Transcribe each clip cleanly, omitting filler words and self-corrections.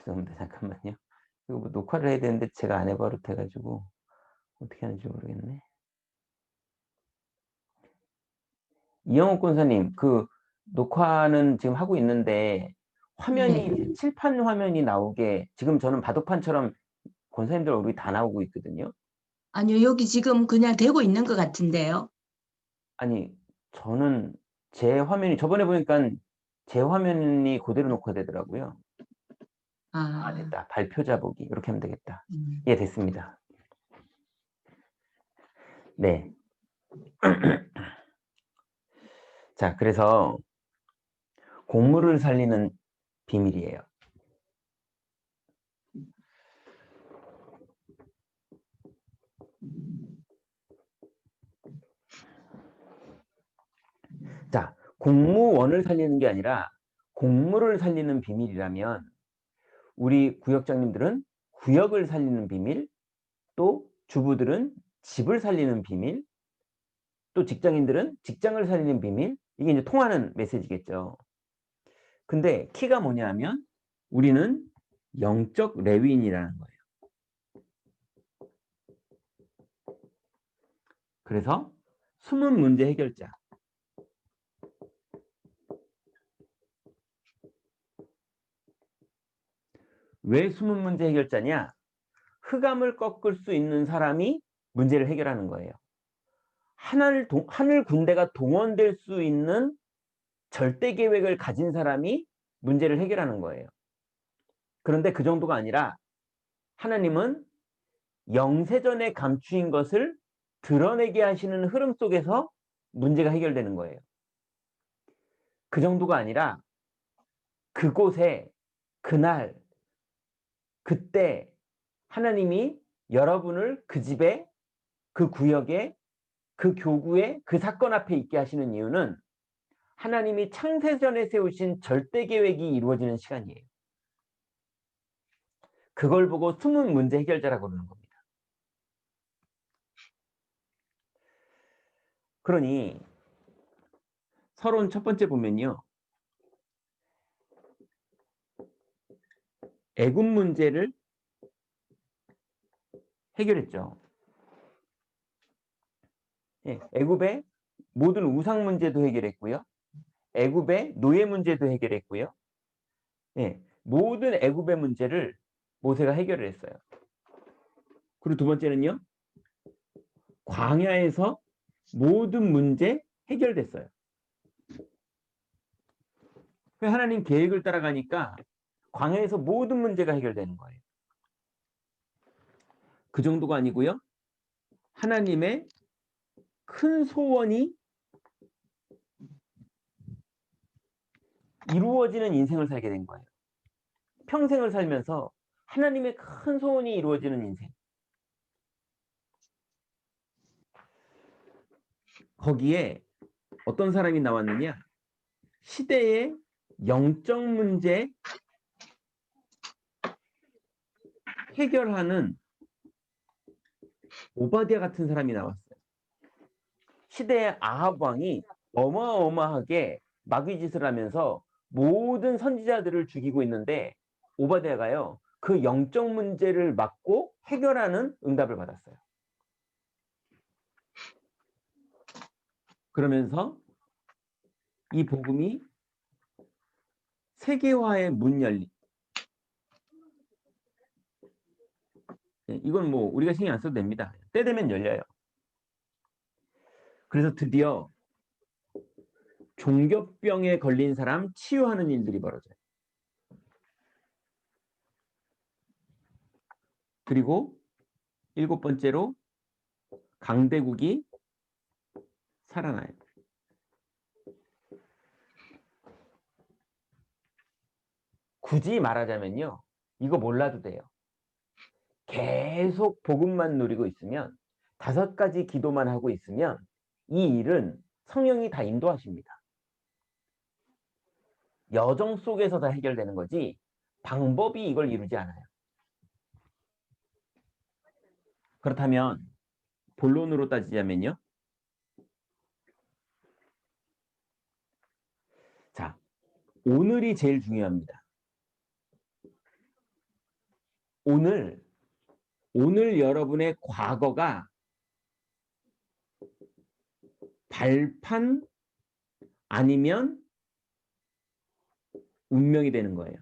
죄송합니다. 잠깐만요. 이거 뭐 녹화를 해야 되는데 제가 안 해 버릇해 가지고 어떻게 하는지 모르겠네. 이영옥 권사님, 그 녹화는 지금 하고 있는데 화면이 네. 칠판 화면이 나오게 지금 저는 바둑판처럼 권사님들 얼굴이 다 나오고 있거든요. 아니요, 여기 지금 그냥 되고 있는 것 같은데요. 아니, 저는 제 화면이 저번에 보니깐 제 화면이 고대로 녹화되더라고요. 아, 아, 됐다. 발표자 보기. 이렇게 하면 되겠다. 음. 예, 됐습니다. 네. 자, 그래서 곡물을 살리는 비밀이에요. 자, 공무원을 살리는 게 아니라 곡물을 살리는 비밀이라면 우리 구역장님들은 구역을 살리는 비밀, 또 주부들은 집을 살리는 비밀, 또 직장인들은 직장을 살리는 비밀, 이게 이제 통하는 메시지겠죠. 근데 키가 뭐냐면 우리는 영적 레위인이라는 거예요. 그래서 숨은 문제 해결자. 왜 숨은 문제 해결자냐? 흑암을 꺾을 수 있는 사람이 문제를 해결하는 거예요. 하늘 군대가 동원될 수 있는 절대 계획을 가진 사람이 문제를 해결하는 거예요. 그런데 그 정도가 아니라 하나님은 영세전에 감추인 것을 드러내게 하시는 흐름 속에서 문제가 해결되는 거예요. 그 정도가 아니라 그곳에 그날 그때 하나님이 여러분을 그 집에 그 구역에 그 교구에 그 사건 앞에 있게 하시는 이유는 하나님이 창세전에 세우신 절대 계획이 이루어지는 시간이에요. 그걸 보고 숨은 문제 해결자라고 그러는 겁니다. 그러니 서론 첫 번째 보면요. 애굽 문제를 해결했죠. 예, 애굽의 모든 우상 문제도 해결했고요. 애굽의 노예 문제도 해결했고요. 예, 모든 애굽의 문제를 모세가 해결을 했어요. 그리고 두 번째는요. 광야에서 모든 문제 해결됐어요. 하나님 계획을 따라가니까 광야에서 모든 문제가 해결되는 거예요. 그 정도가 아니고요. 하나님의 큰 소원이 이루어지는 인생을 살게 된 거예요. 평생을 살면서 하나님의 큰 소원이 이루어지는 인생. 거기에 어떤 사람이 나왔느냐? 시대의 영적 문제 해결하는 오바댜 같은 사람이 나왔어요. 시대의 아합 왕이 어마어마하게 마귀짓을 하면서 모든 선지자들을 죽이고 있는데 오바댜가요. 그 영적 문제를 막고 해결하는 응답을 받았어요. 그러면서 이 복음이 세계화의 문 열리. 이건 뭐 우리가 신경 안 써도 됩니다. 때 되면 열려요. 그래서 드디어 종교병에 걸린 사람 치유하는 일들이 벌어져요. 그리고 일곱 번째로 강대국이 살아나요. 굳이 말하자면요. 이거 몰라도 돼요. 계속 복음만 누리고 있으면 5가지 기도만 하고 있으면 이 일은 성령이 다 인도하십니다. 여정 속에서 다 해결되는 거지 방법이 이걸 이루지 않아요. 그렇다면 본론으로 따지자면요. 자, 오늘이 제일 중요합니다. 오늘 여러분의 과거가 발판 아니면 운명이 되는 거예요.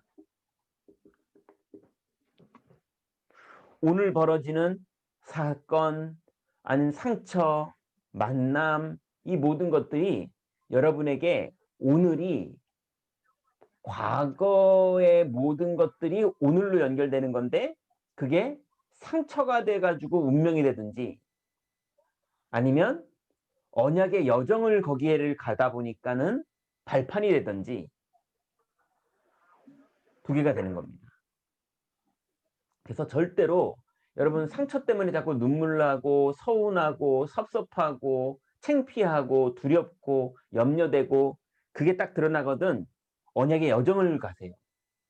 오늘 벌어지는 사건, 아니면 상처, 만남, 이 모든 것들이 여러분에게 오늘이 과거의 모든 것들이 오늘로 연결되는 건데 그게 상처가 돼가지고 운명이 되든지 아니면 언약의 여정을 거기에를 가다 보니까는 발판이 되든지 두 개가 되는 겁니다. 그래서 절대로 여러분 상처 때문에 자꾸 눈물 나고 서운하고 섭섭하고 창피하고 두렵고 염려되고 그게 딱 드러나거든 언약의 여정을 가세요.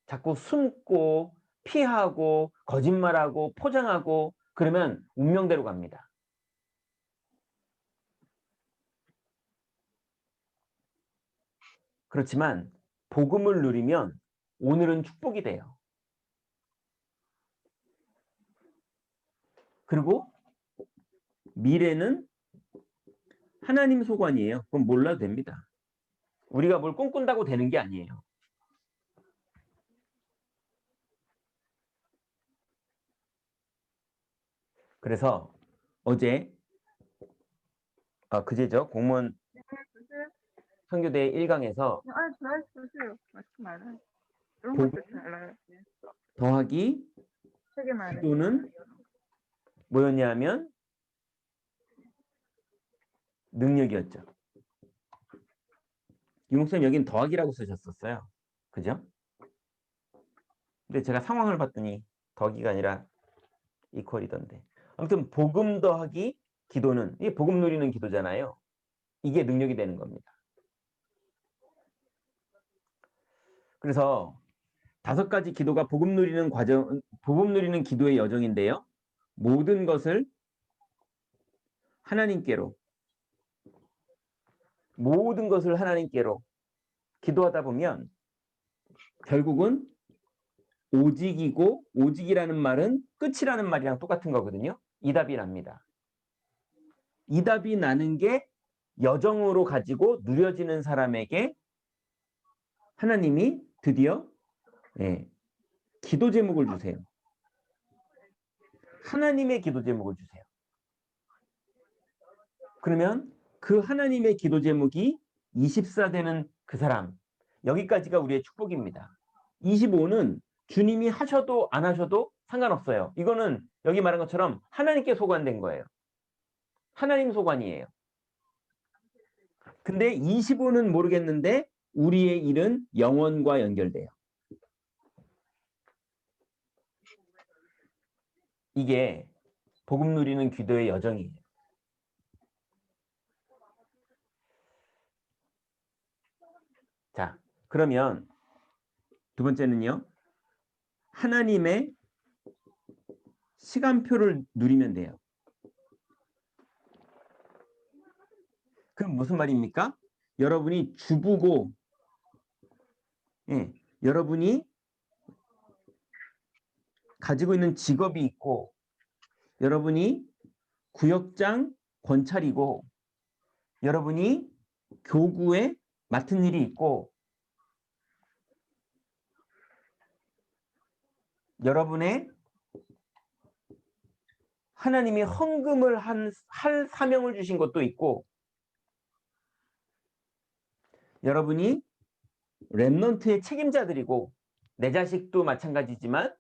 자꾸 숨고 피하고 거짓말하고 포장하고 그러면 운명대로 갑니다. 그렇지만 복음을 누리면 오늘은 축복이 돼요. 그리고 미래는 하나님 소관이에요. 그건 몰라도 됩니다. 우리가 뭘 꿈꾼다고 되는 게 아니에요. 그래서 어제 그제죠. 공무원 선교대 1강에서 복음 더하기 기도는 뭐였냐 하면 능력이었죠. 유목사님 여긴 더하기라고 쓰셨었어요. 그죠? 근데 제가 상황을 봤더니 더하기가 아니라 이퀄이던데. 아무튼 복음 더하기 기도는 이게 복음 누리는 기도잖아요. 이게 능력이 되는 겁니다. 그래서 5가지 기도가 복음 누리는 과정, 복음 누리는 기도의 여정인데요. 모든 것을 하나님께로 기도하다 보면 결국은 오직이고 오직이라는 말은 끝이라는 말이랑 똑같은 거거든요. 이 답이 납니다. 이 답이 나는 게 여정으로 가지고 누려지는 사람에게 하나님이 드디어 기도 제목을 주세요. 하나님의 기도 제목을 주세요. 그러면 그 하나님의 기도 제목이 24 되는 그 사람, 여기까지가 우리의 축복입니다. 25는 주님이 하셔도 안 하셔도 상관없어요. 이거는 여기 말한 것처럼 하나님께 소관된 거예요. 하나님 소관이에요. 근데 25는 모르겠는데 우리의 일은 영원과 연결돼요. 이게 복음 누리는 기도의 여정이에요. 자, 그러면 두 번째는요. 하나님의 시간표를 누리면 돼요. 그럼 무슨 말입니까? 여러분이 주부고 여러분이 가지고 있는 직업이 있고 여러분이 구역장 권찰이고 여러분이 교구에 맡은 일이 있고 여러분의 하나님이 헌금을 할 사명을 주신 것도 있고 여러분이 렘넌트의 책임자들이고 내 자식도 마찬가지지만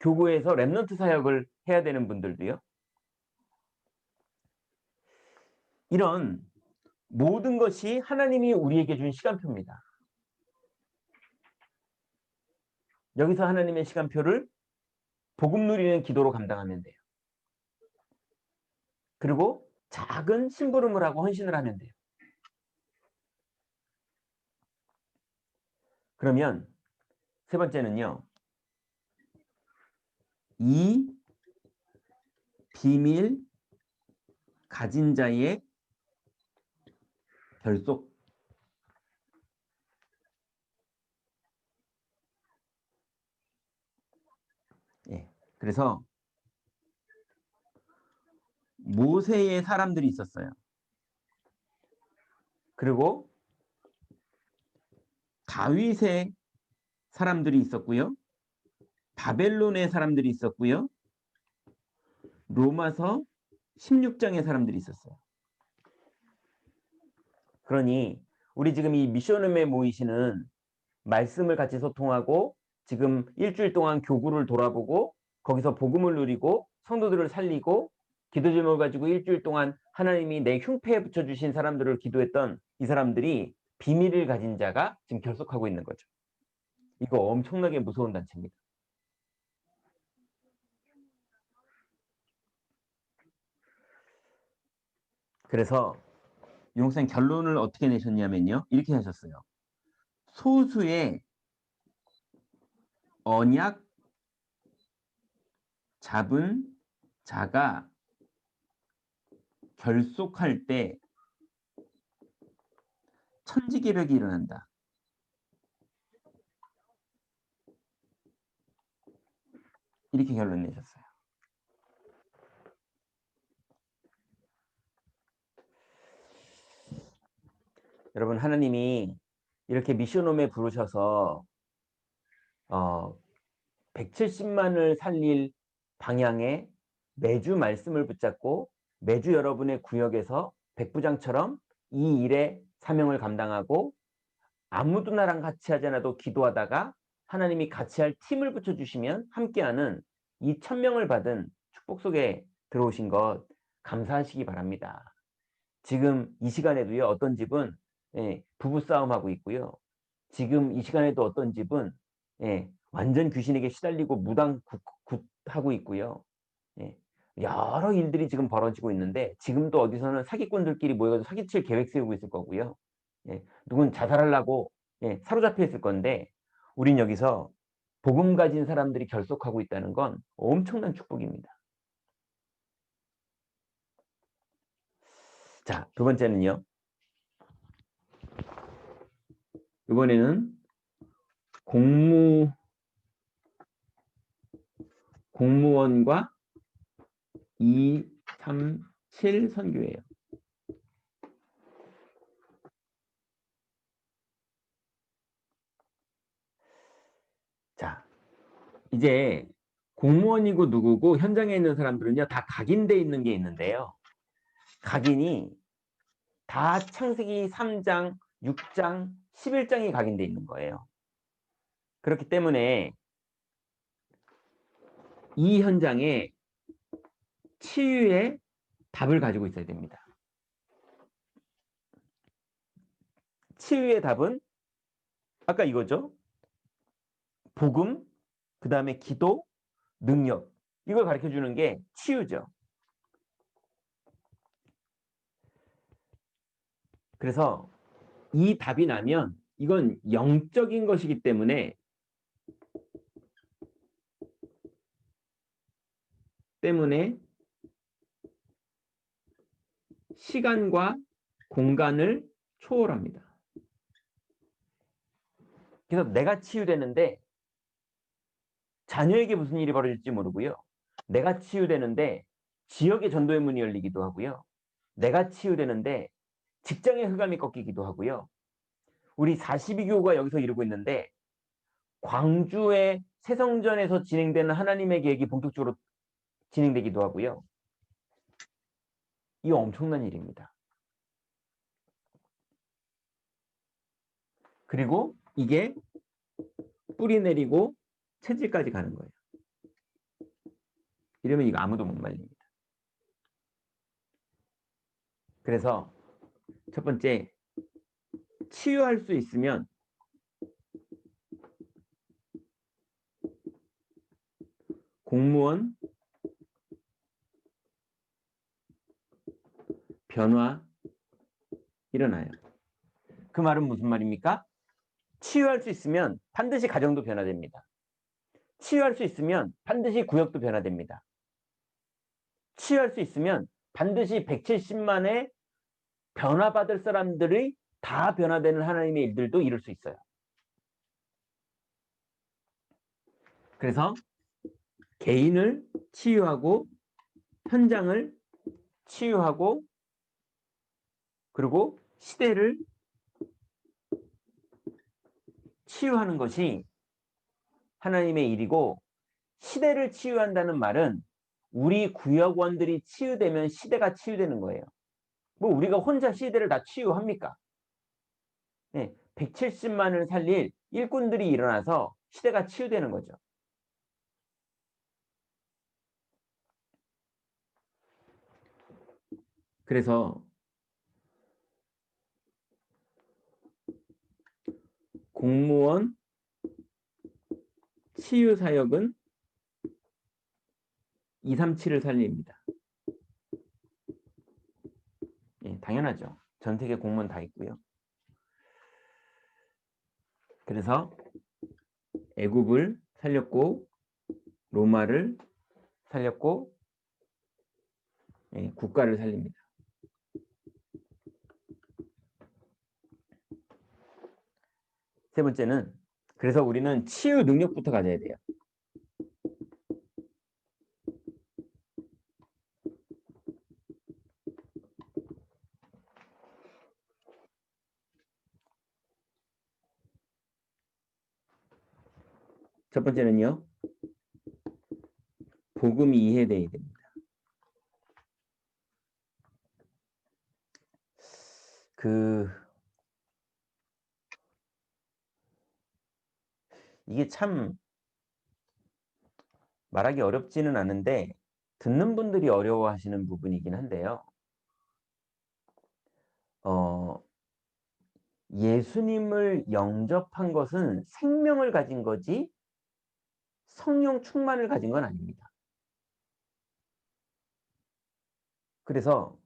교구에서 렘넌트 사역을 해야 되는 분들도요. 이런 모든 것이 하나님이 우리에게 준 시간표입니다. 여기서 하나님의 시간표를 복음 누리는 기도로 감당하면 돼요. 그리고 작은 심부름을 하고 헌신을 하면 돼요. 그러면 세 번째는요. 이 비밀 가진 자의 결속. 그래서 모세의 사람들이 있었어요. 그리고 다윗의 사람들이 있었고요. 바벨론의 사람들이 있었고요. 로마서 16장의 사람들이 있었어요. 그러니 우리 지금 이 미션홈에 모이시는 말씀을 같이 소통하고 지금 일주일 동안 교구를 돌아보고 거기서 복음을 누리고 성도들을 살리고 기도 제목을 가지고 일주일 동안 하나님이 내 흉패에 붙여주신 사람들을 기도했던 이 사람들이 비밀을 가진 자가 지금 결속하고 있는 거죠. 이거 엄청나게 무서운 단체입니다. 그래서 용생 결론을 어떻게 내셨냐면요. 이렇게 하셨어요. 소수의 언약 잡은 자가 결속할 때 천지개벽이 일어난다. 이렇게 결론 내셨어요. 여러분, 하나님이 이렇게 미션홈에 부르셔서 170만을 살릴 방향에 매주 말씀을 붙잡고 매주 여러분의 구역에서 백부장처럼 이 일의 사명을 감당하고 아무도 나랑 같이 하지 않아도 기도하다가 하나님이 같이 할 팀을 붙여주시면 함께하는 이 천명을 받은 축복 속에 들어오신 것 감사하시기 바랍니다. 지금 이 시간에도요, 어떤 집은 부부싸움하고 있고요. 지금 이 시간에도 어떤 집은 완전 귀신에게 시달리고 무당하고 있고요. 여러 일들이 지금 벌어지고 있는데 지금도 어디서는 사기꾼들끼리 모여서 사기칠 계획 세우고 있을 거고요. 누군 자살하려고 사로잡혀 있을 건데 우린 여기서 복음 가진 사람들이 결속하고 있다는 건 엄청난 축복입니다. 자, 두 번째는요. 이번에는 공무원과 237 선교예요. 자, 이제 공무원이고 누구고 현장에 있는 사람들은요, 다 각인돼 있는 게 있는데요. 각인이 다 창세기 3장, 6장, 11장이 각인돼 있는 거예요. 그렇기 때문에 이 현장에 치유의 답을 가지고 있어야 됩니다. 치유의 답은 아까 이거죠. 복음, 그 다음에 기도, 능력. 이걸 가르쳐 주는 게 치유죠. 그래서 이 답이 나면 이건 영적인 것이기 때문에 시간과 공간을 초월합니다. 그래서 내가 치유되는데 자녀에게 무슨 일이 벌어질지 모르고요. 내가 치유되는데 지역의 전도의 문이 열리기도 하고요. 내가 치유되는데 직장의 흑암이 꺾이기도 하고요. 우리 42교가 여기서 이루고 있는데 광주의 새성전에서 진행되는 하나님의 계획이 본격적으로 진행되기도 하고요. 이거 엄청난 일입니다. 그리고 이게 뿌리 내리고 체질까지 가는 거예요. 이러면 이거 아무도 못 말립니다. 그래서 첫 번째, 치유할 수 있으면 공무원 변화 일어나요. 그 말은 무슨 말입니까? 치유할 수 있으면 반드시 가정도 변화됩니다. 치유할 수 있으면 반드시 구역도 변화됩니다. 치유할 수 있으면 반드시 170만의 변화받을 사람들이 다 변화되는 하나님의 일들도 이룰 수 있어요. 그래서 개인을 치유하고 현장을 치유하고 그리고 시대를 치유하는 것이 하나님의 일이고, 시대를 치유한다는 말은 우리 구역원들이 치유되면 시대가 치유되는 거예요. 뭐 우리가 혼자 시대를 다 치유합니까? 네, 170만을 살릴 일꾼들이 일어나서 시대가 치유되는 거죠. 그래서 공무원 치유 사역은 237을 살립니다. 예, 당연하죠. 전 세계 공무원 다 있고요. 그래서 애굽을 살렸고 로마를 살렸고, 예, 국가를 살립니다. 세 번째는, 그래서 우리는 치유 능력부터 가져야 돼요. 첫 번째는요, 복음이 이해돼야 됩니다. 이게 참 말하기 어렵지는 않은데 듣는 분들이 어려워하시는 부분이긴 한데요. 예수님을 영접한 것은 생명을 가진 거지 성령 충만을 가진 건 아닙니다. 그래서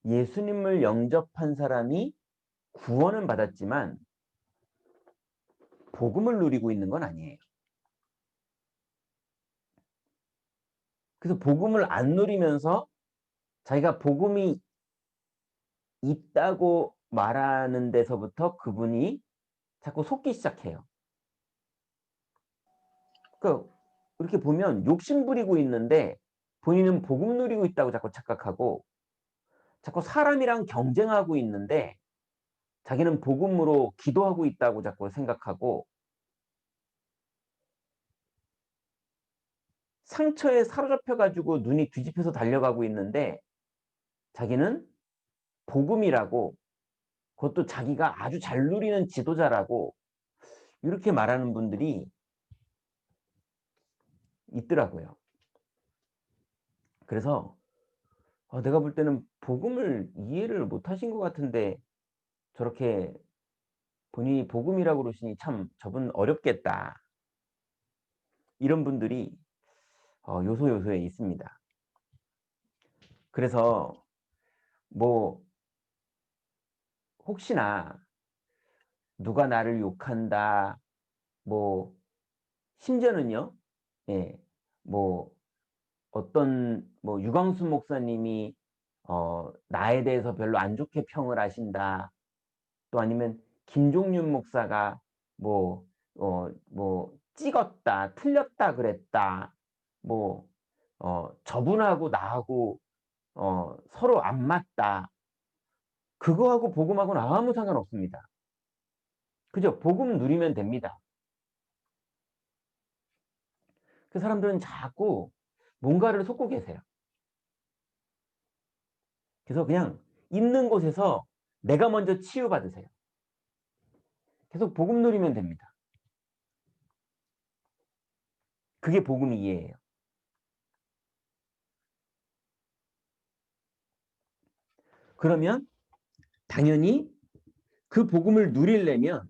예수님을 영접한 사람이 구원은 받았지만 복음을 누리고 있는 건 아니에요. 그래서 복음을 안 누리면서 자기가 복음이 있다고 말하는 데서부터 그분이 자꾸 속기 시작해요. 그러니까 이렇게 보면 욕심 부리고 있는데 본인은 복음 누리고 있다고 자꾸 착각하고, 자꾸 사람이랑 경쟁하고 있는데 자기는 복음으로 기도하고 있다고 자꾸 생각하고, 상처에 사로잡혀 가지고 눈이 뒤집혀서 달려가고 있는데 자기는 복음이라고, 그것도 자기가 아주 잘 누리는 지도자라고 이렇게 말하는 분들이 있더라고요. 그래서 내가 볼 때는 복음을 이해를 못 하신 것 같은데 저렇게 본인이 복음이라고 그러시니 참 저분 어렵겠다, 이런 분들이 요소요소에 있습니다. 그래서 뭐 혹시나 누가 나를 욕한다, 뭐 심지어는요, 예, 뭐 어떤 뭐 유광수 목사님이 나에 대해서 별로 안 좋게 평을 하신다, 또 아니면 김종윤 목사가 뭐 찍었다, 틀렸다 그랬다, 뭐 저분하고 나하고 서로 안 맞다, 그거하고 복음하고는 아무 상관없습니다. 그죠? 복음 누리면 됩니다. 그 사람들은 자꾸 뭔가를 쏟고 계세요. 그래서 그냥 있는 곳에서 내가 먼저 치유받으세요. 계속 복음 누리면 됩니다. 그게 복음 이해예요. 그러면 당연히 그 복음을 누리려면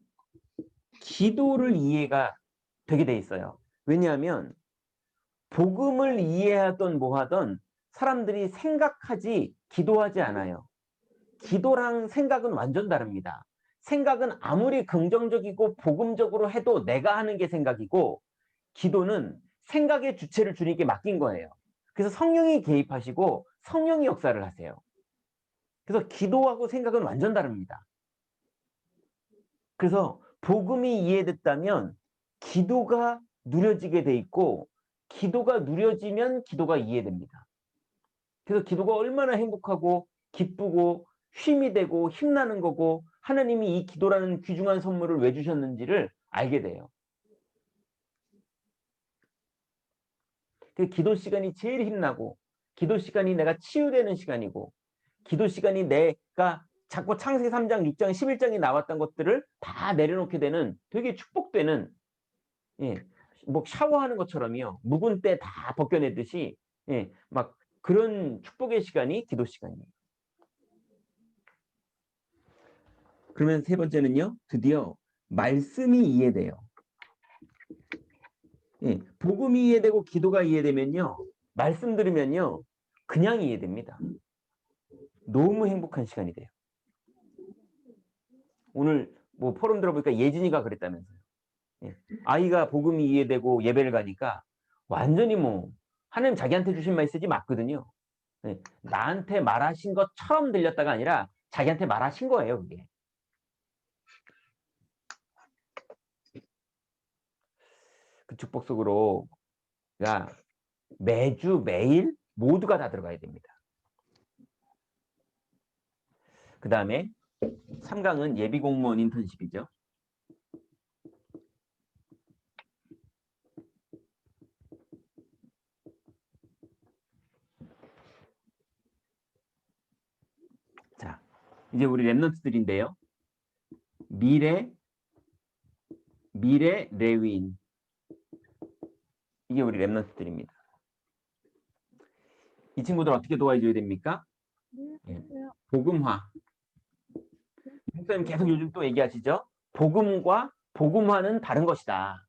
기도를 이해가 되게 돼 있어요. 왜냐하면 복음을 이해하던 뭐하던 사람들이 생각하지 기도하지 않아요. 기도랑 생각은 완전 다릅니다. 생각은 아무리 긍정적이고 복음적으로 해도 내가 하는 게 생각이고, 기도는 생각의 주체를 주님께 맡긴 거예요. 그래서 성령이 개입하시고 성령이 역사를 하세요. 그래서 기도하고 생각은 완전 다릅니다. 그래서 복음이 이해됐다면 기도가 누려지게 돼 있고 기도가 누려지면 기도가 이해됩니다. 그래서 기도가 얼마나 행복하고 기쁘고 쉼이 되고 힘나는 거고 하나님이 이 기도라는 귀중한 선물을 왜 주셨는지를 알게 돼요. 그 기도 시간이 제일 힘나고 기도 시간이 내가 치유되는 시간이고 기도 시간이 내가 자꾸 창세기 3장, 6장, 11장에 나왔던 것들을 다 내려놓게 되는 되게 축복되는 뭐 샤워하는 것처럼요. 묵은 때 다 벗겨내듯이 막 그런 축복의 시간이 기도 시간이에요. 그러면 세 번째는요. 드디어 말씀이 이해돼요. 복음이 이해되고 기도가 이해되면요. 말씀 들으면요. 그냥 이해됩니다. 너무 행복한 시간이 돼요. 오늘 뭐 포럼 들어보니까 예진이가 그랬다면서요. 아이가 복음이 이해되고 예배를 가니까 완전히 뭐 하나님 자기한테 주신 메시지 맞거든요. 나한테 말하신 것처럼 들렸다가 아니라 자기한테 말하신 거예요, 그게. 그 축복 속으로 매주 매일 모두가 다 들어가야 됩니다. 그 다음에 3강은 예비공무원 인턴십이죠. 자, 이제 우리 랩런트들인데요. 미래 레위인. 이게 우리 랩런트들입니다. 이 친구들 어떻게 도와줘야 됩니까? 복음화. 목사님 계속 요즘 또 얘기하시죠? 복음과 복음화는 다른 것이다.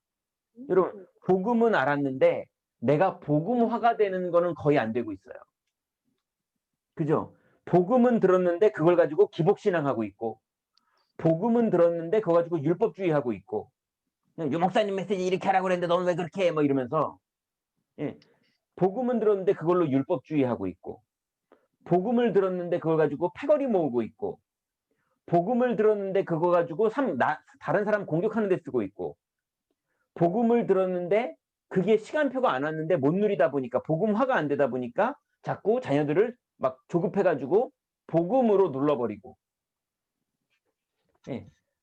여러분, 복음은 알았는데 내가 복음화가 되는 거는 거의 안 되고 있어요. 그죠? 복음은 들었는데 그걸 가지고 기복신앙하고 있고 복음은 들었는데 그거 가지고 율법주의하고 있고 유 목사님 메시지 이렇게 하라고 그랬는데 너는 왜 그렇게 해? 뭐 이러면서 복음은 들었는데 그걸로 율법주의하고 있고 복음을 들었는데 그걸 가지고 패거리 모으고 있고 복음을 들었는데 그거 가지고 다른 사람 공격하는 데 쓰고 있고 복음을 들었는데 그게 시간표가 안 왔는데 못 누리다 보니까 복음화가 안 되다 보니까 자꾸 자녀들을 막 조급해가지고 복음으로 눌러버리고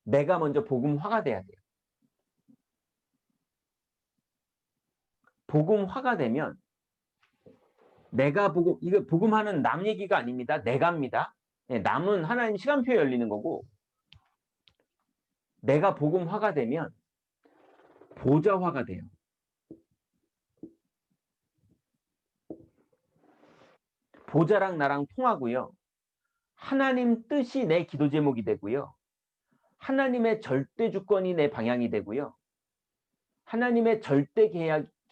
내가 먼저 복음화가 돼야 돼요. 복음화가 되면 내가 이거 복음화는 남 얘기가 아닙니다. 내가입니다. 남은 하나님 시간표에 열리는 거고 내가 복음화가 되면 보좌화가 돼요. 보좌랑 나랑 통하고요. 하나님 뜻이 내 기도 제목이 되고요. 하나님의 절대 주권이 내 방향이 되고요. 하나님의 절대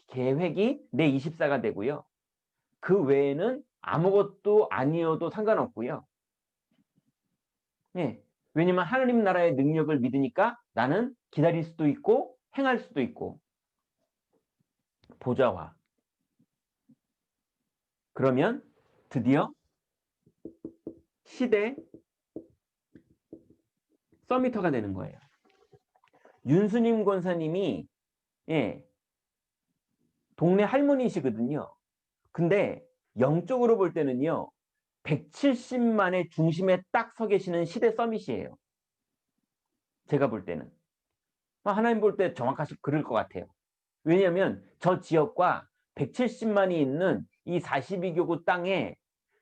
계획이 내 24가 되고요. 그 외에는 아무것도 아니어도 상관없고요. 왜냐면 하나님 나라의 능력을 믿으니까 나는 기다릴 수도 있고 행할 수도 있고 보좌화. 그러면 드디어 시대 서미터가 되는 거예요. 윤수님 권사님이 동네 할머니시거든요. 근데 영적으로 볼 때는요. 170만의 중심에 딱 서 계시는 시대 서밋이에요. 제가 볼 때는. 하나님 볼 때 그럴 것 같아요. 왜냐하면 저 지역과 170만이 있는 이 42교구 땅에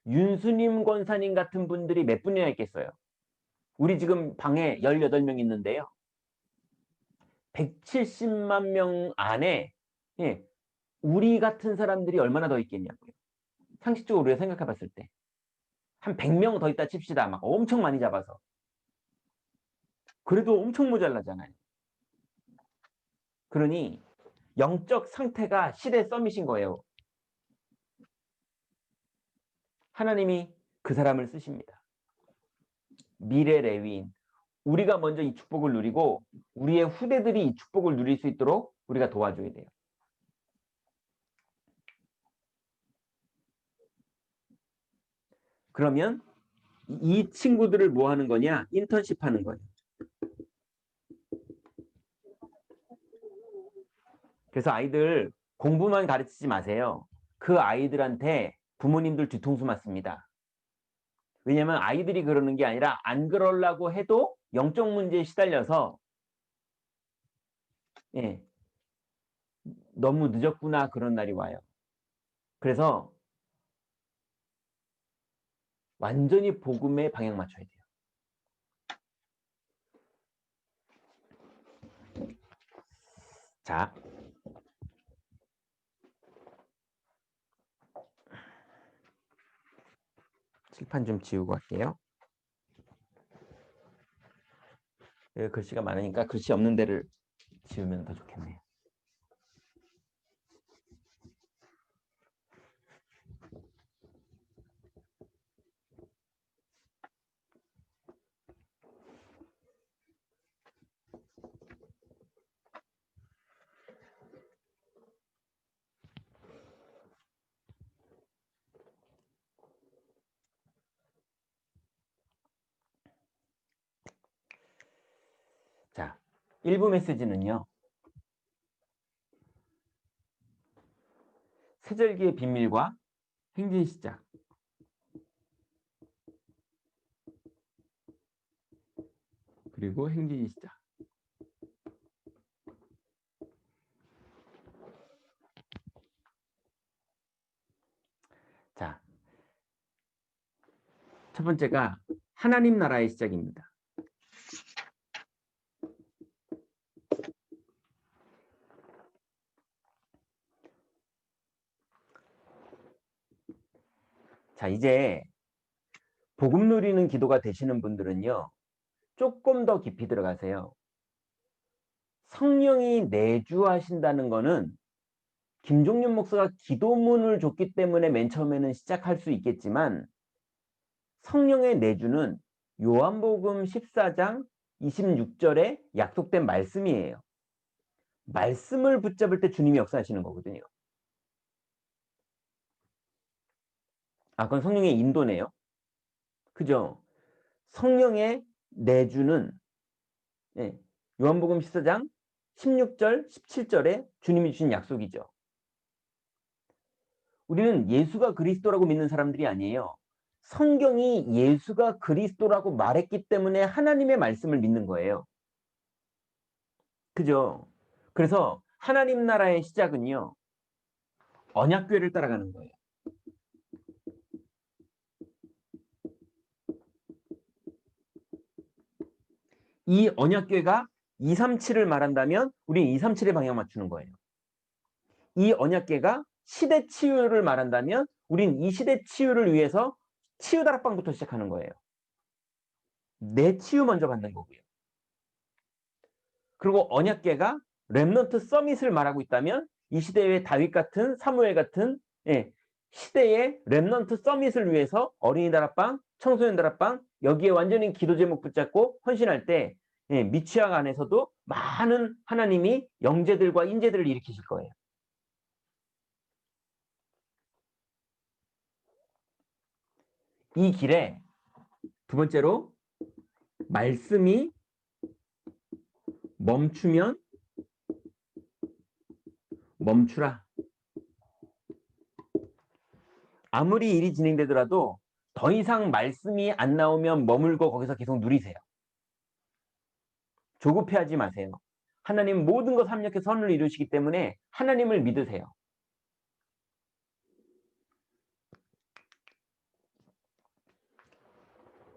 윤수님 권사님 같은 분들이 몇 분이나 있겠어요. 우리 지금 방에 18명 있는데요. 170만 명 안에 우리 같은 사람들이 얼마나 더 있겠냐고요. 상식적으로 우리가 생각해 봤을 때. 한 100명 더 있다 칩시다. 막 엄청 많이 잡아서. 그래도 엄청 모자라잖아요. 그러니 영적 상태가 시대 서밋인 거예요. 하나님이 그 사람을 쓰십니다. 미래 레위인. 우리가 먼저 이 축복을 누리고 우리의 후대들이 이 축복을 누릴 수 있도록 우리가 도와줘야 돼요. 그러면 이 친구들을 뭐 하는 거냐? 인턴십 하는 거예요. 그래서 아이들 공부만 가르치지 마세요. 그 아이들한테 부모님들 뒤통수 맞습니다. 왜냐면 아이들이 그러는 게 아니라 안 그러려고 해도 영적 문제에 시달려서 예, 너무 늦었구나 그런 날이 와요. 그래서 완전히 복음에 방향 맞춰야 돼요. 자, 칠판 좀 지우고 할게요. 여기 글씨가 많으니까 글씨 없는 데를 지우면 더 좋겠네요. 자, 1부 메시지는요. 세절기의 비밀과 행진 시작. 그리고 행진 시작. 자, 첫 번째가 하나님 나라의 시작입니다. 자, 이제 복음 누리는 기도가 되시는 분들은요. 조금 더 깊이 들어가세요. 성령이 내주하신다는 거는 김종윤 목사가 기도문을 줬기 때문에 맨 처음에는 시작할 수 있겠지만 성령의 내주는 요한복음 14장 26절에 약속된 말씀이에요. 말씀을 붙잡을 때 주님이 역사하시는 거거든요. 아, 그건 성령의 인도네요. 그죠? 성령의 내주는 요한복음 14장 16절, 17절에 주님이 주신 약속이죠. 우리는 예수가 그리스도라고 믿는 사람들이 아니에요. 성경이 예수가 그리스도라고 말했기 때문에 하나님의 말씀을 믿는 거예요. 그죠? 그래서 하나님 나라의 시작은요. 언약궤를 따라가는 거예요. 이 언약궤가 237을 말한다면 우리는 237에 방향 맞추는 거예요. 이 언약궤가 시대 치유를 말한다면 우린 이 시대 치유를 위해서 치유 다락방부터 시작하는 거예요. 내 치유 먼저 받는 거고요. 그리고 언약궤가 렘넌트 서밋을 말하고 있다면 이 시대의 다윗 같은 사무엘 같은 시대의 렘넌트 서밋을 위해서 어린이 다락방, 청소년 다락방 여기에 완전히 기도 제목 붙잡고 헌신할 때 미취학 안에서도 많은 하나님이 영재들과 인재들을 일으키실 거예요. 이 길에 두 번째로 말씀이 멈추면 멈추라. 아무리 일이 진행되더라도 더 이상 말씀이 안 나오면 머물고 거기서 계속 누리세요. 조급해하지 마세요. 하나님 모든 것 합력해서 선을 이루시기 때문에 하나님을 믿으세요.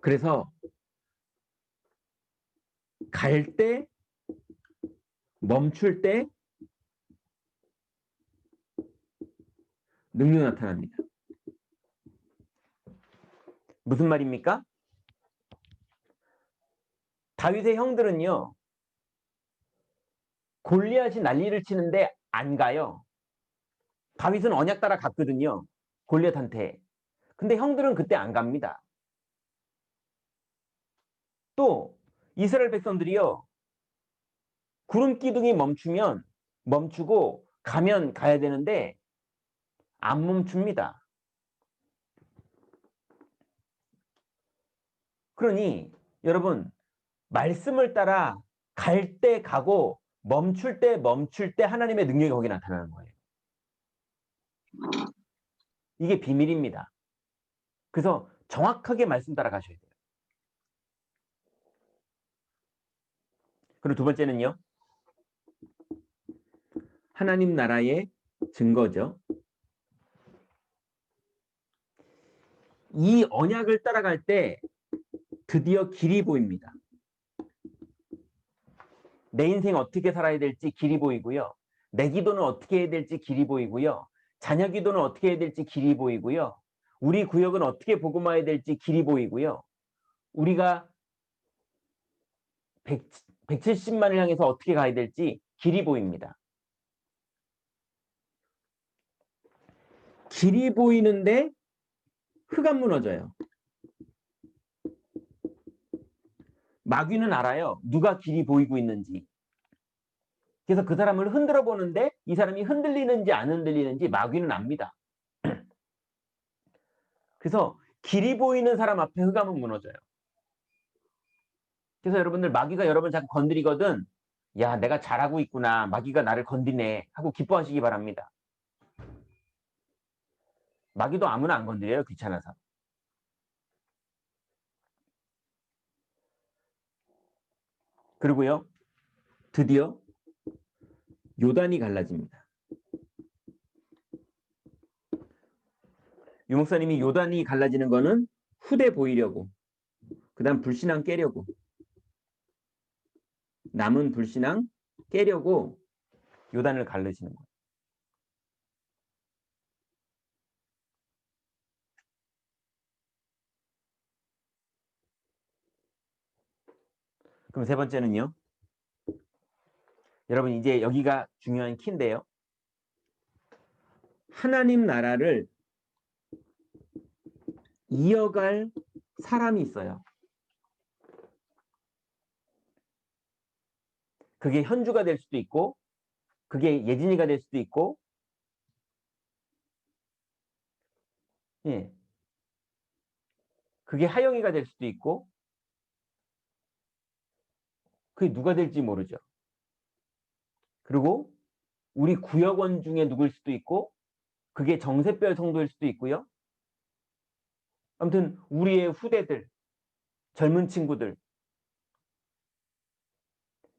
그래서 갈 때, 멈출 때 능력 나타납니다. 무슨 말입니까? 다윗의 형들은요. 골리앗이 난리를 치는데 안 가요. 다윗은 언약 따라 갔거든요. 골리앗한테. 근데 형들은 그때 안 갑니다. 또 이스라엘 백성들이요. 구름 기둥이 멈추면 멈추고 가면 가야 되는데 안 멈춥니다. 그러니 여러분 말씀을 따라 갈 때 가고 멈출 때 하나님의 능력이 거기 나타나는 거예요. 이게 비밀입니다. 그래서 정확하게 말씀 따라가셔야 돼요. 그리고 두 번째는요. 하나님 나라의 증거죠. 이 언약을 따라갈 때 드디어 길이 보입니다. 내 인생 어떻게 살아야 될지 길이 보이고요. 내 기도는 어떻게 해야 될지 길이 보이고요. 자녀 기도는 어떻게 해야 될지 길이 보이고요. 우리 구역은 어떻게 복음화해야 될지 길이 보이고요. 우리가 170만을 향해서 어떻게 가야 될지 길이 보입니다. 길이 보이는데 흙 안 무너져요. 마귀는 알아요. 누가 길이 보이고 있는지. 그래서 그 사람을 흔들어 보는데 이 사람이 흔들리는지 안 흔들리는지 마귀는 압니다. 그래서 길이 보이는 사람 앞에 흑암은 무너져요. 그래서 여러분들 마귀가 여러분 자꾸 건드리거든 야 내가 잘하고 있구나 마귀가 나를 건드리네 하고 기뻐하시기 바랍니다. 마귀도 아무나 안 건드려요. 귀찮아서. 그리고요. 드디어 요단이 갈라집니다. 유목사님이 요단이 갈라지는 거는 후대 보이려고 그 다음 불신앙 깨려고 남은 불신앙 깨려고 요단을 갈라지는 거예요. 그럼 세 번째는요. 여러분 이제 여기가 중요한 키인데요. 하나님 나라를 이어갈 사람이 있어요. 그게 현주가 될 수도 있고 그게 예진이가 될 수도 있고 예. 그게 하영이가 될 수도 있고 그게 누가 될지 모르죠. 그리고 우리 구역원 중에 누구일 수도 있고 그게 정세별 성도일 수도 있고요. 아무튼 우리의 후대들, 젊은 친구들,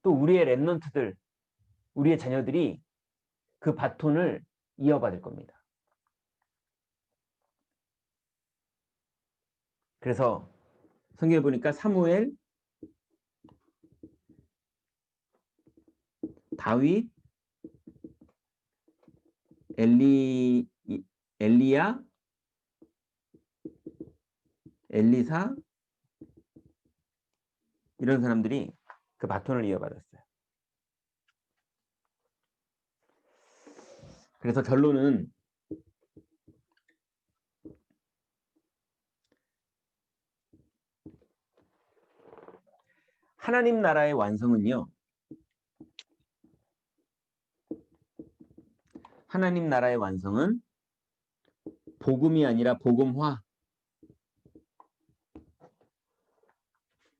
또 우리의 랩런트들, 우리의 자녀들이 그 바톤을 이어받을 겁니다. 그래서 성경에 보니까 사무엘, 다윗, 엘리야, 엘리사 이런 사람들이 그 바톤을 이어받았어요. 그래서 결론은 하나님 나라의 완성은요. 하나님 나라의 완성은 복음이 아니라 복음화.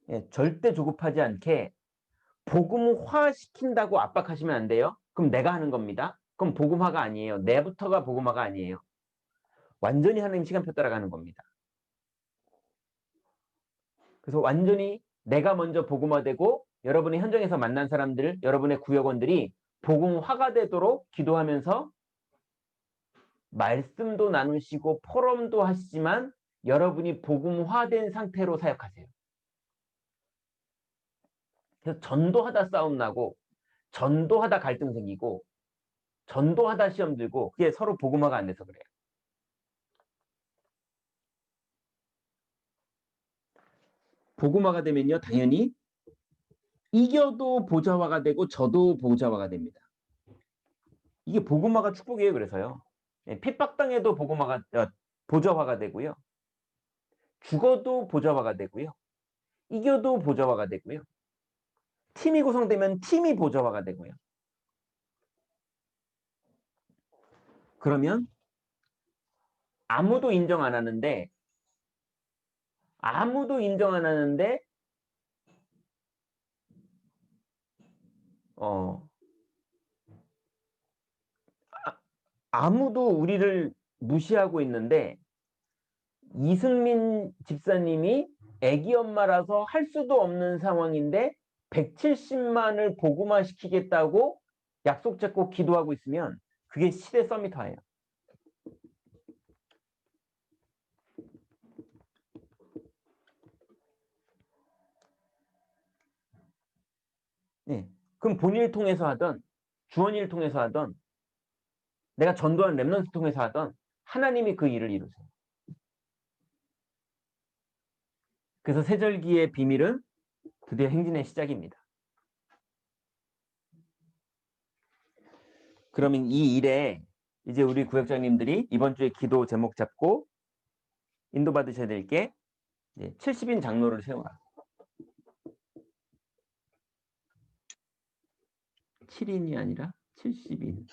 예, 절대 조급하지 않게 복음화 시킨다고 압박하시면 안 돼요. 그럼 내가 하는 겁니다. 그럼 복음화가 아니에요. 내부터가 복음화가 아니에요. 완전히 하나님 시간표 따라가는 겁니다. 그래서 완전히 내가 먼저 복음화되고 여러분의 현장에서 만난 사람들, 여러분의 구역원들이 복음화가 되도록 기도하면서 말씀도 나누시고 포럼도 하시지만 여러분이 복음화된 상태로 사역하세요. 그래서 전도하다 싸움 나고 전도하다 갈등 생기고 전도하다 시험 들고 그게 서로 복음화가 안 돼서 그래요. 복음화가 되면요 당연히 이겨도 보좌화가 되고 져도 보좌화가 됩니다. 이게 복음화가 축복이에요. 그래서요. 핍박당해도 보좌화가 되고요. 죽어도 보좌화가 되고요. 이겨도 보좌화가 되고요. 팀이 구성되면 팀이 보좌화가 되고요. 그러면 아무도 인정 안 하는데 아무도 우리를 무시하고 있는데 이승민 집사님이 애기 엄마라서 할 수도 없는 상황인데 170만을 복음화 시키겠다고 약속 잡고 기도하고 있으면 그게 시대 서밋화예요. 네. 그럼 본인을 통해서 하던 주원이를 통해서 하던 내가 전도한 렘넌트 통해서 하던 하나님이 그 일을 이루세요. 그래서 세절기의 비밀은 드디어 행진의 시작입니다. 그러면 이 일에 이제 우리 구역장님들이 이번 주에 기도 제목 잡고 인도받으셔야 될 게 70인 장로를 세워라. 7인이 아니라 70인.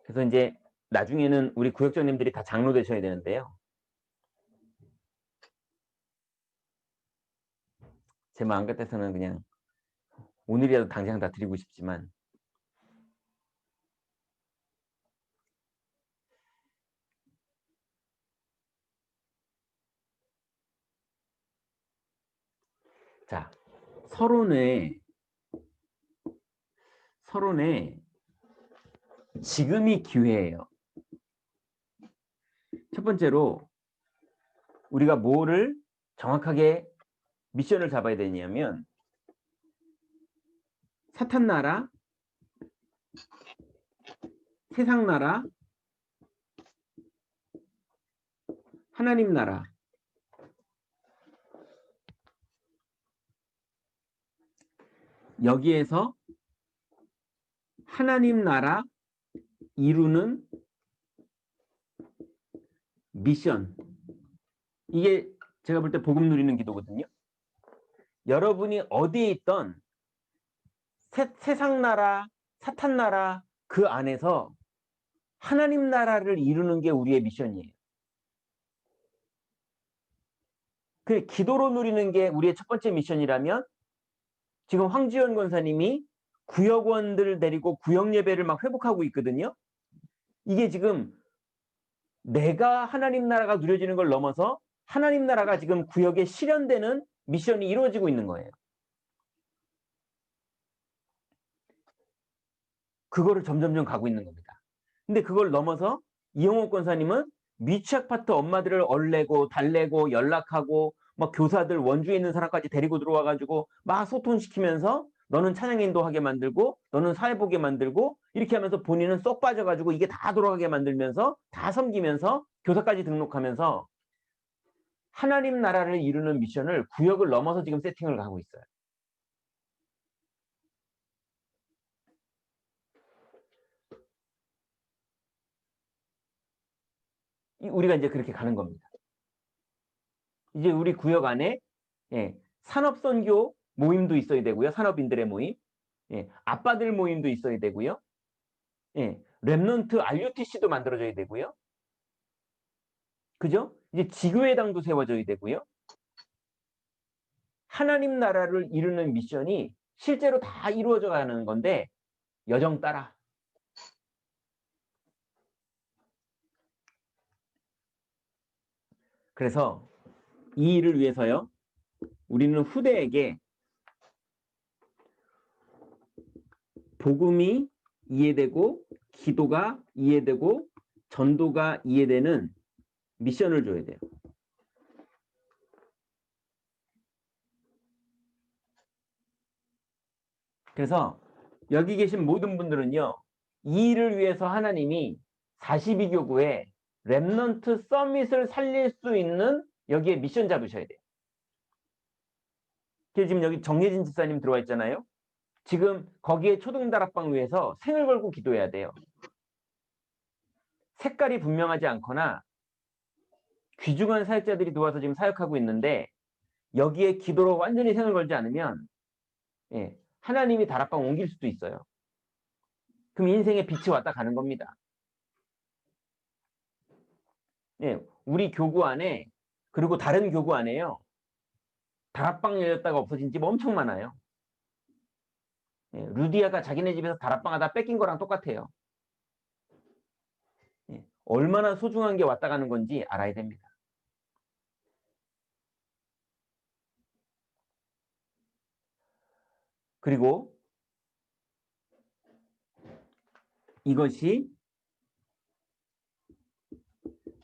그래서 이제 나중에는 우리 구역장님들이 다 장로 되셔야 되는데요. 제 마음 같아서는 그냥 오늘이라도 당장 다 드리고 싶지만 자, 서론에 지금이 기회예요. 첫 번째로 우리가 뭐를 정확하게 미션을 잡아야 되냐면 사탄 나라, 세상 나라, 하나님 나라. 여기에서 하나님 나라 이루는 미션. 이게 제가 볼 때 복음 누리는 기도거든요. 여러분이 어디에 있던 세상 나라, 사탄 나라 그 안에서 하나님 나라를 이루는 게 우리의 미션이에요. 그 기도로 누리는 게 우리의 첫 번째 미션이라면 지금 황지연 권사님이 구역원들을 데리고 구역 예배를 막 회복하고 있거든요. 이게 지금 내가 하나님 나라가 누려지는 걸 넘어서 하나님 나라가 지금 구역에 실현되는 미션이 이루어지고 있는 거예요. 그거를 점점점 가고 있는 겁니다. 근데 그걸 넘어서 이영호 권사님은 미취학 파트 엄마들을 얼레고 달래고 연락하고 막 교사들 원주에 있는 사람까지 데리고 들어와가지고 막 소통시키면서 너는 찬양 인도하게 만들고 너는 사회 보게 만들고 이렇게 하면서 본인은 쏙 빠져가지고 이게 다 돌아가게 만들면서 다 섬기면서 교사까지 등록하면서 하나님 나라를 이루는 미션을 구역을 넘어서 지금 세팅을 하고 있어요. 우리가 이제 그렇게 가는 겁니다. 이제 우리 구역 안에 산업선교 모임도 있어야 되고요. 산업인들의 모임. 아빠들 모임도 있어야 되고요. 랩넌트 RUTC도 만들어져야 되고요. 그죠? 이제 지교회당도 세워져야 되고요. 하나님 나라를 이루는 미션이 실제로 다 이루어져 가는 건데 여정 따라. 그래서 이 일을 위해서요. 우리는 후대에게 복음이 이해되고 기도가 이해되고 전도가 이해되는 미션을 줘야 돼요. 그래서 여기 계신 모든 분들은요. 이 일을 위해서 하나님이 42교구에 렘넌트 서밋을 살릴 수 있는 여기에 미션 잡으셔야 돼요. 지금 여기 정예진 집사님 들어와 있잖아요. 지금 거기에 초등다락방 위에서 생을 걸고 기도해야 돼요. 색깔이 분명하지 않거나 귀중한 사역자들이 도와서 지금 사역하고 있는데 여기에 기도로 완전히 생을 걸지 않으면 하나님이 다락방 옮길 수도 있어요. 그럼 인생의 빛이 왔다 가는 겁니다. 우리 교구 안에 그리고 다른 교구 안에요. 다락방 열렸다가 없어진 집 엄청 많아요. 예, 루디아가 자기네 집에서 다락방 하다 뺏긴 거랑 똑같아요. 예, 얼마나 소중한 게 왔다 가는 건지 알아야 됩니다. 그리고 이것이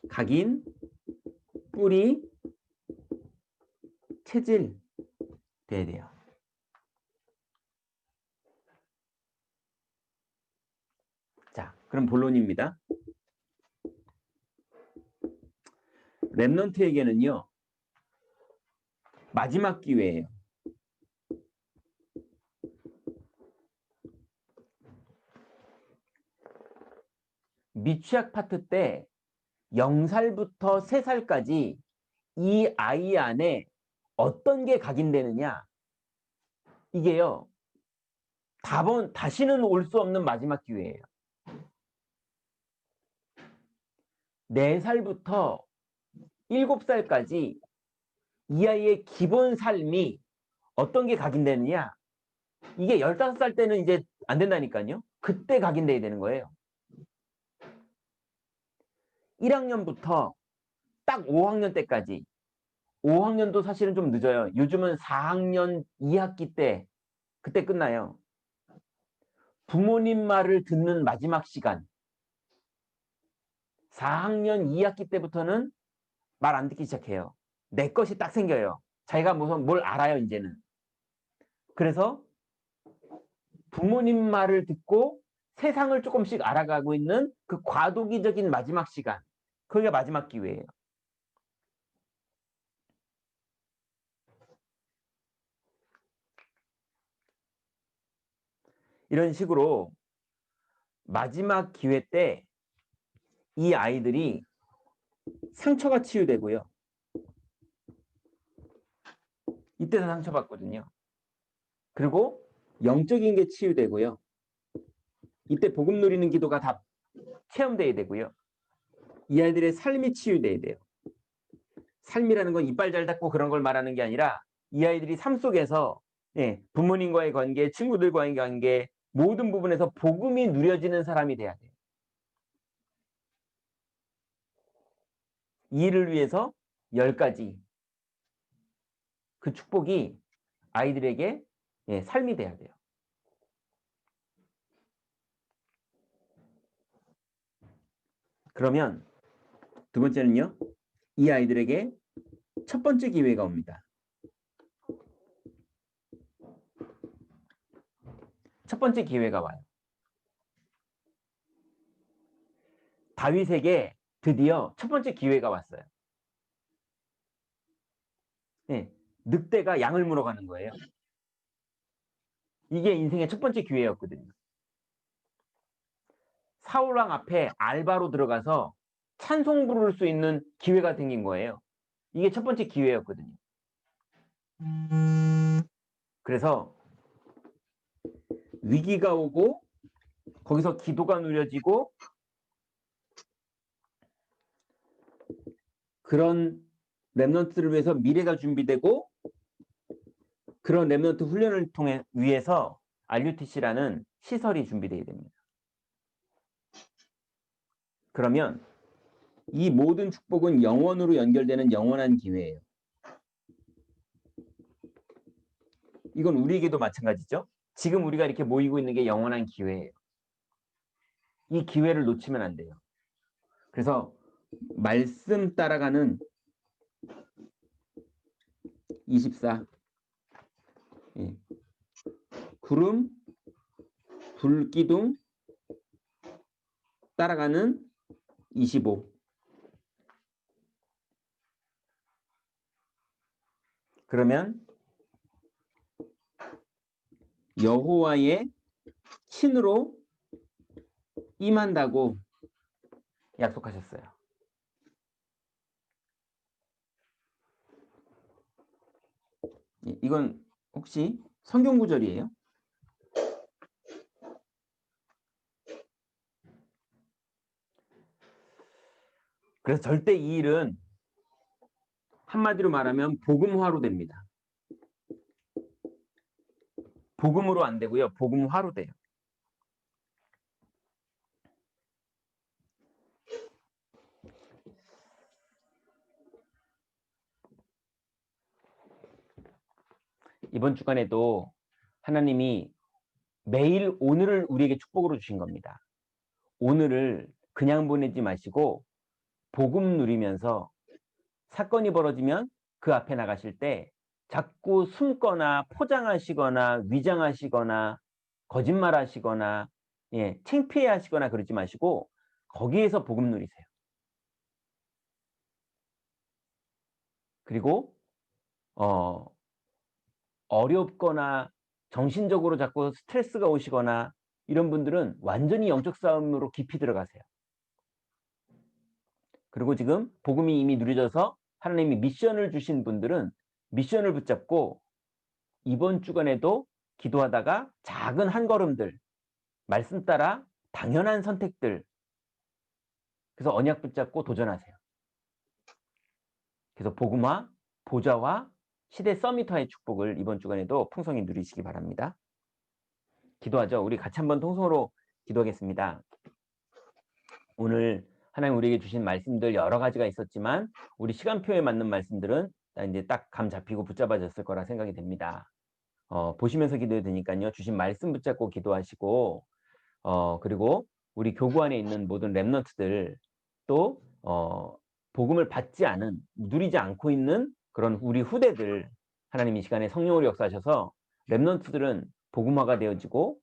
각인, 뿌리, 체질 돼야 돼요. 자, 그럼 본론입니다. 랩넌트에게는요, 마지막 기회예요. 미취학 파트 때 0살부터 3살까지 이 아이 안에 어떤 게 각인되느냐, 이게요, 다시는 올 수 없는 마지막 기회예요. 4살부터 7살까지 이 아이의 기본 삶이 어떤 게 각인되느냐, 이게 15살 때는 이제 안 된다니까요. 그때 각인돼야 되는 거예요. 1학년부터 딱 5학년 때까지, 5학년도 사실은 좀 늦어요. 요즘은 4학년 2학기 때, 그때 끝나요. 부모님 말을 듣는 마지막 시간. 4학년 2학기 때부터는 말 안 듣기 시작해요. 내 것이 딱 생겨요. 자기가 무슨 뭘 알아요, 이제는. 그래서 부모님 말을 듣고 세상을 조금씩 알아가고 있는 그 과도기적인 마지막 시간. 그게 마지막 기회예요. 이런 식으로 마지막 기회 때 이 아이들이 상처가 치유되고요. 이때도 상처받거든요. 그리고 영적인 게 치유되고요. 이때 복음 누리는 기도가 다 체험돼야 되고요. 이 아이들의 삶이 치유돼야 돼요. 삶이라는 건 이빨 잘 닦고 그런 걸 말하는 게 아니라 이 아이들이 삶 속에서 부모님과의 관계, 친구들과의 관계, 모든 부분에서 복음이 누려지는 사람이 돼야 돼요. 이를 위해서 10가지 그 축복이 아이들에게 삶이 돼야 돼요. 그러면 두 번째는요, 이 아이들에게 첫 번째 기회가 옵니다. 첫 번째 기회가 와요. 다윗에게 드디어 첫 번째 기회가 왔어요. 늑대가 양을 물어가는 거예요. 이게 인생의 첫 번째 기회였거든요. 사울왕 앞에 알바로 들어가서 찬송 부를 수 있는 기회가 생긴 거예요. 이게 첫 번째 기회였거든요. 그래서 위기가 오고 거기서 기도가 누려지고 그런 랩넌트를 위해서 미래가 준비되고 그런 랩넌트 훈련을 위해서 RUTC라는 시설이 준비되어야 됩니다. 그러면 이 모든 축복은 영원으로 연결되는 영원한 기회예요. 이건 우리에게도 마찬가지죠. 지금 우리가 이렇게 모이고 있는 게 영원한 기회예요. 이 기회를 놓치면 안 돼요. 그래서 말씀 따라가는 24, 구름, 불기둥 따라가는 25. 그러면 여호와의 친으로 임한다고 약속하셨어요. 이건 혹시 성경 구절이에요? 그래서 절대 이 일은 한마디로 말하면 복음화로 됩니다. 복음으로 안 되고요. 복음화로 돼요. 이번 주간에도 하나님이 매일 오늘을 우리에게 축복으로 주신 겁니다. 오늘을 그냥 보내지 마시고 복음 누리면서 사건이 벌어지면 그 앞에 나가실 때 자꾸 숨거나 포장하시거나 위장하시거나 거짓말하시거나 창피해하시거나 그러지 마시고 거기에서 복음 누리세요. 그리고 어렵거나 정신적으로 자꾸 스트레스가 오시거나 이런 분들은 완전히 영적 싸움으로 깊이 들어가세요. 그리고 지금 복음이 이미 누려져서 하나님이 미션을 주신 분들은 미션을 붙잡고 이번 주간에도 기도하다가 작은 한 걸음들, 말씀 따라 당연한 선택들, 그래서 언약 붙잡고 도전하세요. 그래서 복음화, 보좌화, 시대 서밋화의 축복을 이번 주간에도 풍성히 누리시기 바랍니다. 기도하죠. 우리 같이 한번 통성으로 기도하겠습니다. 오늘 하나님 우리에게 주신 말씀들 여러 가지가 있었지만 우리 시간표에 맞는 말씀들은 이제 딱 감 잡히고 붙잡아졌을 거라 생각이 됩니다. 보시면서 기도해도 되니까요. 주신 말씀 붙잡고 기도하시고 그리고 우리 교구 안에 있는 모든 렘넌트들 또 복음을 받지 않은 누리지 않고 있는 그런 우리 후대들 하나님 이 시간에 성령으로 역사하셔서 렘넌트들은 복음화가 되어지고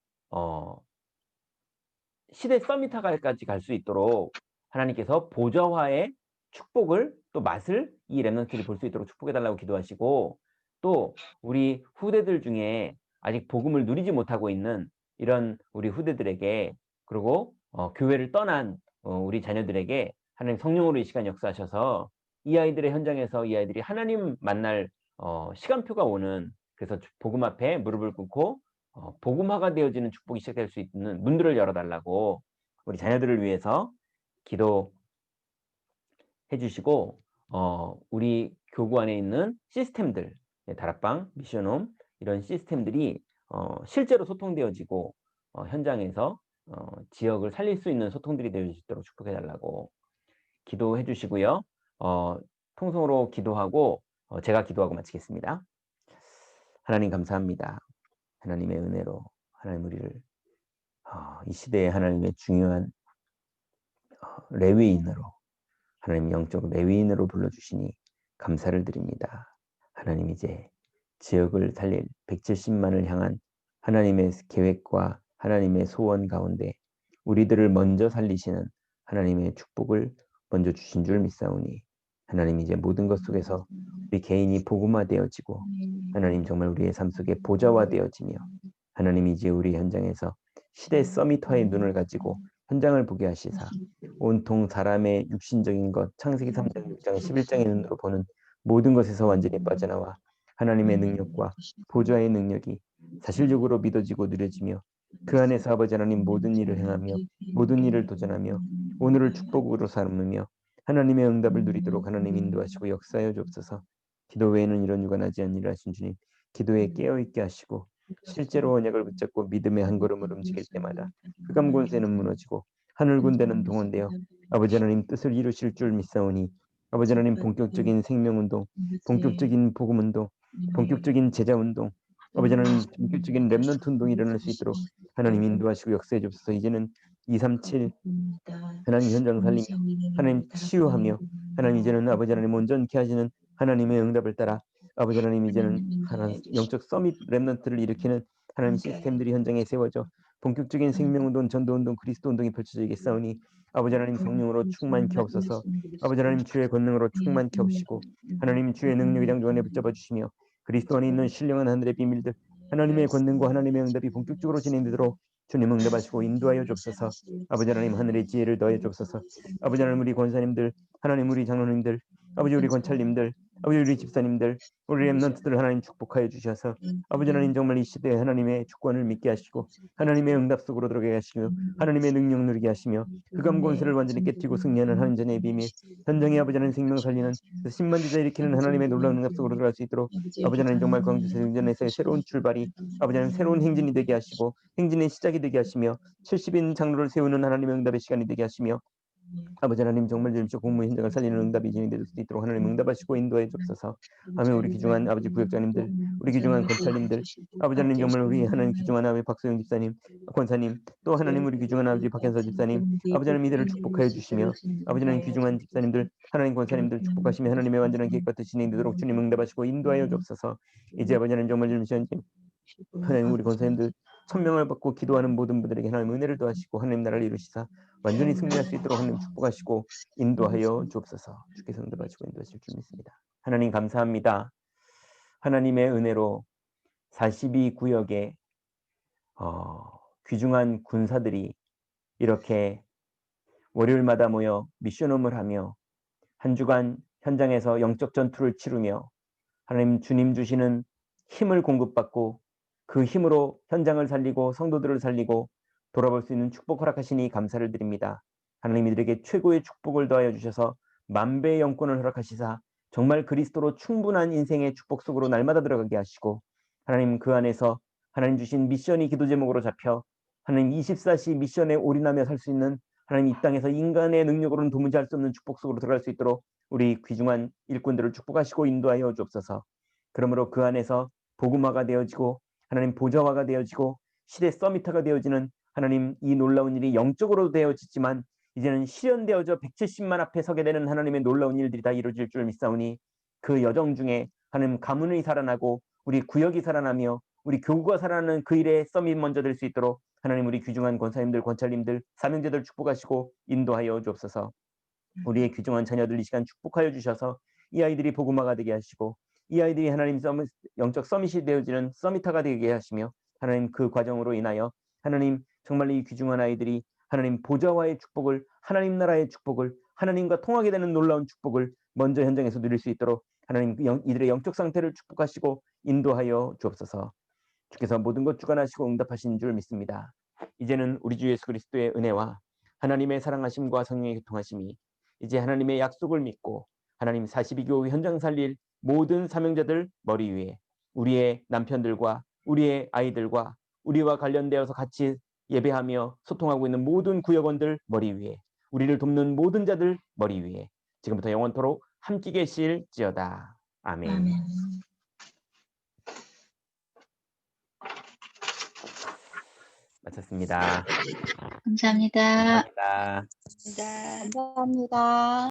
시대 서밋화까지 갈 수 있도록 하나님께서 보좌화의 축복을 또 맛을 이 렘넌트들이 볼 수 있도록 축복해달라고 기도하시고 또 우리 후대들 중에 아직 복음을 누리지 못하고 있는 이런 우리 후대들에게 그리고 교회를 떠난 우리 자녀들에게 하나님 성령으로 이 시간 역사하셔서 이 아이들의 현장에서 이 아이들이 하나님 만날 시간표가 오는 그래서 복음 앞에 무릎을 꿇고 복음화가 되어지는 축복이 시작될 수 있는 문들을 열어달라고 우리 자녀들을 위해서 기도해 주시고 우리 교구 안에 있는 시스템들 다락방, 미션홈 이런 시스템들이 실제로 소통되어지고 현장에서 지역을 살릴 수 있는 소통들이 되어질 수 있도록 축복해 달라고 기도해 주시고요. 통성으로 기도하고 제가 기도하고 마치겠습니다. 하나님 감사합니다. 하나님의 은혜로 하나님 우리를 이 시대에 하나님의 중요한 레위인으로 하나님 영적 레위인으로 불러주시니 감사를 드립니다. 하나님 이제 지역을 살릴 170만을 향한 하나님의 계획과 하나님의 소원 가운데 우리들을 먼저 살리시는 하나님의 축복을 먼저 주신 줄 믿사오니 하나님 이제 모든 것 속에서 우리 개인이 복음화되어지고 하나님 정말 우리의 삶 속에 보좌화되어지며 하나님 이제 우리 현장에서 시대 서밋화의 눈을 가지고 현장을 보게 하시사 온통 사람의 육신적인 것 창세기 3장 6장 11장의 눈으로 보는 모든 것에서 완전히 빠져나와 하나님의 능력과 보좌의 능력이 사실적으로 믿어지고 누려지며 그 안에서 아버지 하나님 모든 일을 행하며 모든 일을 도전하며 오늘을 축복으로 삼으며 하나님의 응답을 누리도록 하나님 인도하시고 역사하여 주옵소서. 기도 외에는 이런 유관하지 않으리라 하신 주님 기도에 깨어있게 하시고 실제로 언약을 붙잡고 믿음의 한 걸음을 움직일 때마다 흑암 권세는 무너지고 하늘 군대는 동원되어 아버지 하나님 뜻을 이루실 줄 믿사오니 아버지 하나님 본격적인 생명운동, 본격적인 복음운동, 본격적인 제자운동 아버지 하나님 본격적인 렘넌트 운동이 일어날 수 있도록 하나님 인도하시고 역사해 주옵소서. 이제는 237 하나님 현장 살리며 하나님 치유하며 하나님 이제는 아버지 하나님 온전케 하시는 하나님의 응답을 따라 아버지 하나님 이제는 하나님 영적 서밋 렘넌트를 일으키는 하나님 시스템들이 현장에 세워져 본격적인 생명운동, 전도운동, 그리스도운동이 펼쳐지겠사오니 아버지 하나님 성령으로 충만케 하옵소서. 아버지 하나님 주의 권능으로 충만케 하옵시고 하나님 주의 능력이 장중안에 붙잡아 주시며 그리스도 안에 있는 신령한 하늘의 비밀들 하나님의 권능과 하나님의 응답이 본격적으로 진행되도록 주님 응답하시고 인도하여 주옵소서. 아버지 하나님 하늘의 지혜를 더해 주옵소서. 아버지 하나님 우리 권사님들 하나님 우리 장로님들 아버지 우리 권찰님들 아버지 우리 집사님들 우리 렘넌트들 하나님 축복하여 주셔서 아버지 하나님 정말 이 시대에 하나님의 주권을 믿게 하시고 하나님의 응답 속으로 들어가게 하시며 하나님의 능력 누리게 하시며 흑암 권세를 완전히 깨뜨리고 승리하는 하나님 전의 비밀 현장의 아버지 하나님 생명 살리는 그 신만지자 일으키는 하나님의 놀라운 응답 속으로 들어갈 수 있도록 아버지 하나님 정말 광주 생전에서의 새로운 출발이 아버지 하나님 새로운 행진이 되게 하시고 행진의 시작이 되게 하시며 70인 장로를 세우는 하나님의 응답의 시간이 되게 하시며 아버지 하나님 정말 주십시오. 공무 현장을 살리는 응답이 진행될 수 있도록 하나님 응답하시고 인도해 주옵소서. 아멘. 우리 귀중한 아버지 구역장님들, 우리 귀중한 권찰님들, 아버지 하나님 정말 우리 하나님 귀중한 아버지 박소영 집사님, 권사님, 또 하나님 우리 귀중한 아버지 박현서 집사님, 아버지 하나님 이들을 축복하여 주시며 아버지 하나님 귀중한 집사님들, 하나님 권사님들 축복하시며 하나님의 완전한 계획과 뜻이 진행되도록 주님 응답하시고 인도하여 주옵소서. 이제 아버지 하나님 정말 주십시오. 하나님 우리 권사님들 천명을 받고 기도하는 모든 분들에게 하나님 은혜를 더하시고 하나님 나라를 이루시사 완전히 승리할 수 있도록 하나님 축복하시고 인도하여 주옵소서. 주께서 응답하시고 인도하실 줄 믿습니다. 하나님 감사합니다. 하나님의 은혜로 42구역에 귀중한 군사들이 이렇게 월요일마다 모여 미션홈을 하며 한 주간 현장에서 영적 전투를 치르며 하나님 주님 주시는 힘을 공급받고 그 힘으로 현장을 살리고 성도들을 살리고 돌아볼 수 있는 축복 허락하시니 감사를 드립니다. 하나님 이들에게 최고의 축복을 더하여 주셔서 만배의 영권을 허락하시사 정말 그리스도로 충분한 인생의 축복 속으로 날마다 들어가게 하시고 하나님 그 안에서 하나님 주신 미션이 기도 제목으로 잡혀 하나님 24시 미션에 올인하며 살 수 있는 하나님 이 땅에서 인간의 능력으로는 도무지 할 수 없는 축복 속으로 들어갈 수 있도록 우리 귀중한 일꾼들을 축복하시고 인도하여 주옵소서. 그러므로 그 안에서 복음화가 되어지고 하나님 보좌화가 되어지고 시대 서미터가 되어지는 하나님 이 놀라운 일이 영적으로 되어지지만 이제는 실현되어져 170만 앞에 서게 되는 하나님의 놀라운 일들이 다 이루어질 줄 믿사오니 그 여정 중에 하나님 가문이 살아나고 우리 구역이 살아나며 우리 교구가 살아나는 그 일에 서밋 먼저 될 수 있도록 하나님 우리 귀중한 권사님들 권찰님들 사명자들 축복하시고 인도하여 주옵소서. 우리의 귀중한 자녀들 이 시간 축복하여 주셔서 이 아이들이 복음화가 되게 하시고 이 아이들이 하나님 영적 서밋이 되어지는 서미터가 되게 하시며 하나님 그 과정으로 인하여 하나님 정말 이 귀중한 아이들이 하나님 보좌와의 축복을 하나님 나라의 축복을 하나님과 통하게 되는 놀라운 축복을 먼저 현장에서 누릴 수 있도록 하나님 이들의 영적 상태를 축복하시고 인도하여 주옵소서. 주께서 모든 것 주관하시고 응답하신 줄 믿습니다. 이제는 우리 주 예수 그리스도의 은혜와 하나님의 사랑하심과 성령의 교통하심이 이제 하나님의 약속을 믿고 하나님 42교회 현장 살릴 모든 사명자들 머리 위에 우리의 남편들과 우리의 아이들과 우리와 관련되어서 같이 예배하며 소통하고 있는 모든 구역원들 머리 위에 우리를 돕는 모든 자들 머리 위에 지금부터 영원토록 함께 계실지어다. 아멘. 아멘. 마쳤습니다. 감사합니다. 감사합니다. 감사합니다. 감사합니다.